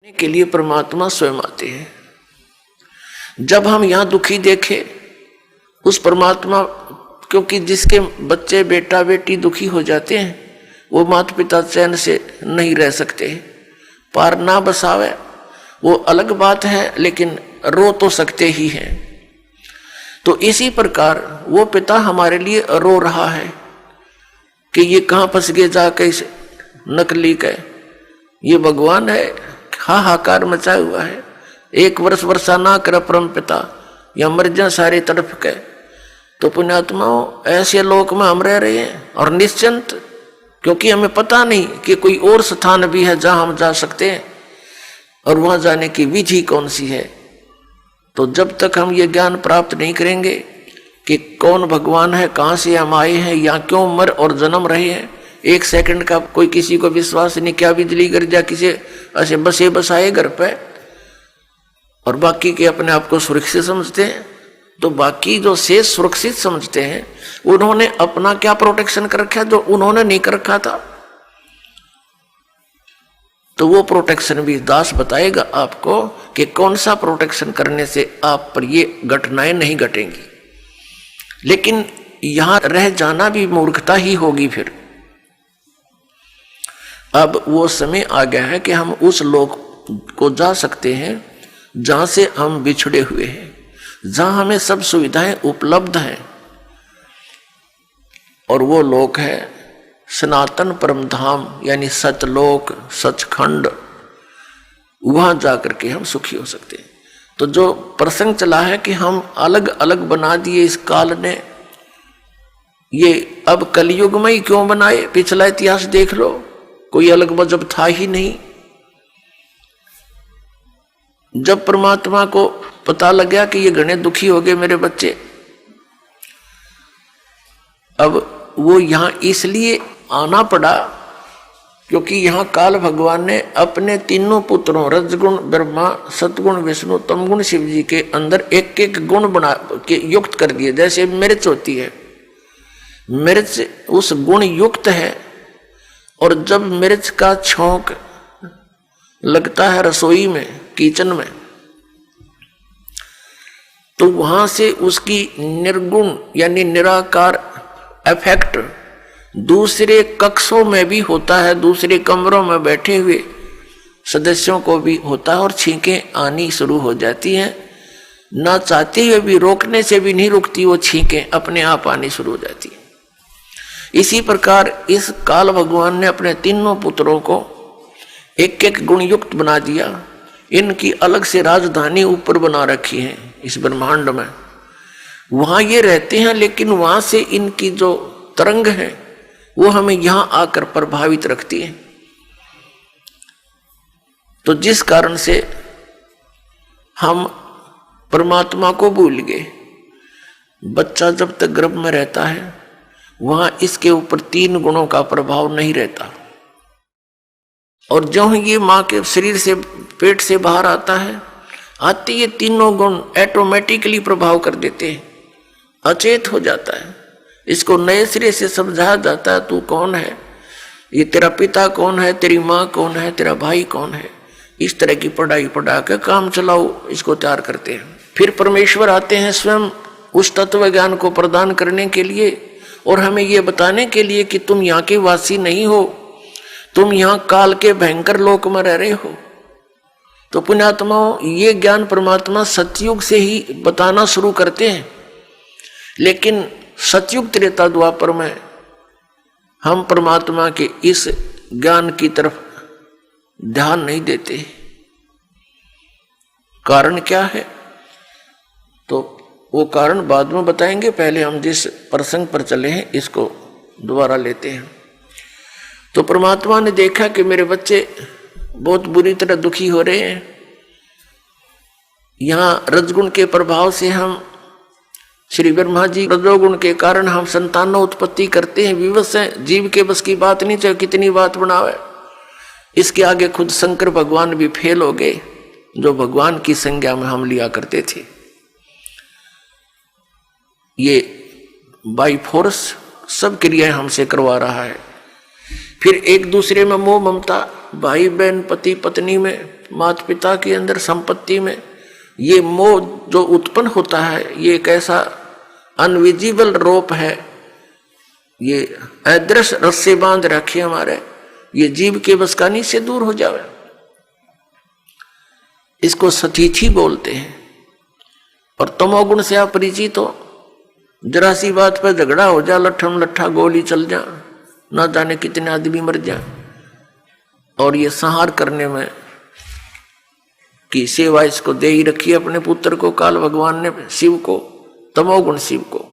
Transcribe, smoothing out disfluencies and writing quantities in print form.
के लिए परमात्मा स्वयं आते हैं। जब हम यहाँ दुखी देखे उस परमात्मा, क्योंकि जिसके बच्चे बेटा बेटी दुखी हो जाते हैं वो माता पिता चैन से नहीं रह सकते। पार ना बसावे वो अलग बात है, लेकिन रो तो सकते ही हैं। तो इसी प्रकार वो पिता हमारे लिए रो रहा है कि ये कहाँ फंस गए जाके इस नकली के, ये भगवान है, हाहाकार मचा हुआ है, एक वर्ष वर्षा ना कर परम पिता या मर जा सारे तरफ के। तो पुण्यात्माओं ऐसे लोक में हम रह रहे हैं और निश्चिंत, क्योंकि हमें पता नहीं कि कोई और स्थान भी है जहां हम जा सकते हैं और वहां जाने की विधि कौन सी है। तो जब तक हम ये ज्ञान प्राप्त नहीं करेंगे कि कौन भगवान है, कहाँ से हम आए हैं, या क्यों मर और जन्म रहे हैं, एक सेकंड का कोई किसी को विश्वास नहीं। क्या बिजली गिर जा किसी ऐसे बसे बसाए घर पे और बाकी के अपने आप को सुरक्षित समझते हैं। तो बाकी जो शेष सुरक्षित समझते हैं उन्होंने अपना क्या प्रोटेक्शन कर रखा जो उन्होंने नहीं कर रखा था। तो वो प्रोटेक्शन भी दास बताएगा आपको कि कौन सा प्रोटेक्शन करने से आप पर ये घटनाएं नहीं घटेंगी। लेकिन यहां रह जाना भी मूर्खता ही होगी। फिर अब वो समय आ गया है कि हम उस लोक को जा सकते हैं जहां से हम बिछड़े हुए हैं, जहां हमें सब सुविधाएं उपलब्ध हैं। और वो लोक है सनातन परम धाम, यानी सतलोक, सचखंड। वहां जाकर के हम सुखी हो सकते हैं। तो जो प्रसंग चला है कि हम अलग अलग बना दिए इस काल ने, ये अब कलयुग में ही क्यों बनाए? पिछला इतिहास देख लो, कोई अलग मजहब था ही नहीं। जब परमात्मा को पता लग गया कि ये घने दुखी हो गए मेरे बच्चे, अब वो यहां इसलिए आना पड़ा क्योंकि यहां काल भगवान ने अपने तीनों पुत्रों रजगुण ब्रह्मा, सतगुण विष्णु, तमगुण शिव जी के अंदर एक एक गुण बना के युक्त कर दिए। जैसे मिर्च होती है, मिर्च उस गुण युक्त है, और जब मिर्च का छौंक लगता है रसोई में, किचन में, तो वहां से उसकी निर्गुण यानी निराकार इफेक्ट दूसरे कक्षों में भी होता है, दूसरे कमरों में बैठे हुए सदस्यों को भी होता है, और छींकें आनी शुरू हो जाती हैं। ना चाहते हुए भी, रोकने से भी नहीं रुकती, वो छींकें अपने आप आनी शुरू हो जाती है। इसी प्रकार इस काल भगवान ने अपने तीनों पुत्रों को एक एक गुण युक्त बना दिया। इनकी अलग से राजधानी ऊपर बना रखी है इस ब्रह्मांड में, वहां ये रहते हैं, लेकिन वहां से इनकी जो तरंग है वो हमें यहां आकर प्रभावित रखती है। तो जिस कारण से हम परमात्मा को भूल गए। बच्चा जब तक गर्भ में रहता है वहां इसके ऊपर तीन गुणों का प्रभाव नहीं रहता, और जो ये मां के शरीर से, पेट से बाहर आता है, आते ये तीनों गुण ऑटोमेटिकली प्रभाव कर देते हैं, अचेत हो जाता है। इसको नए सिरे से समझाया जाता है, तू कौन है, ये तेरा पिता कौन है, तेरी माँ कौन है, तेरा भाई कौन है। इस तरह की पढ़ाई पढ़ा के काम चलाओ, इसको तैयार करते हैं। फिर परमेश्वर आते हैं स्वयं उस तत्व ज्ञान को प्रदान करने के लिए और हमें ये बताने के लिए कि तुम यहाँ के वासी नहीं हो, तुम यहाँ काल के भयंकर लोक में रह रहे हो। तो पुण्यात्माओं, ये ज्ञान परमात्मा सतयुग से ही बताना शुरू करते हैं, लेकिन सतयुग त्रेता द्वापर में हम परमात्मा के इस ज्ञान की तरफ ध्यान नहीं देते। कारण क्या है? तो वो कारण बाद में बताएंगे, पहले हम जिस प्रसंग पर चले हैं इसको दोबारा लेते हैं। तो परमात्मा ने देखा कि मेरे बच्चे बहुत बुरी तरह दुखी हो रहे हैं। यहां रजगुण के प्रभाव से हम, श्री ब्रह्मा जी रजोगुण के कारण हम संतानों उत्पत्ति करते हैं, विवश हैं, जीव के बस की बात नहीं, चाहे कितनी बात बनावे। इसके आगे खुद शंकर भगवान भी फेल हो गए, जो भगवान की संज्ञा में हम लिया करते थे। ये बाई फोर्स सब क्रियाएं हमसे करवा रहा है। फिर एक दूसरे में मोह ममता, भाई बहन, पति पत्नी में, माता पिता के अंदर संपत्ति में ये मोह जो उत्पन्न होता है, ये एक ऐसा अनविजिबल रोप है, ये अदृश्य रस्से बांध रखे हमारे, ये जीव के बसकानी से दूर हो जावे। इसको सतीथी बोलते हैं। और तमोगुण से अपरिचित हो, जरा सी बात पर झगड़ा हो जा, लट्ठम लट्ठा गोली चल जा, ना जाने कितने आदमी मर जा। और ये संहार करने में की सेवा इसको दे ही रखी अपने पुत्र को, काल भगवान ने शिव को, तमोगुण शिव को।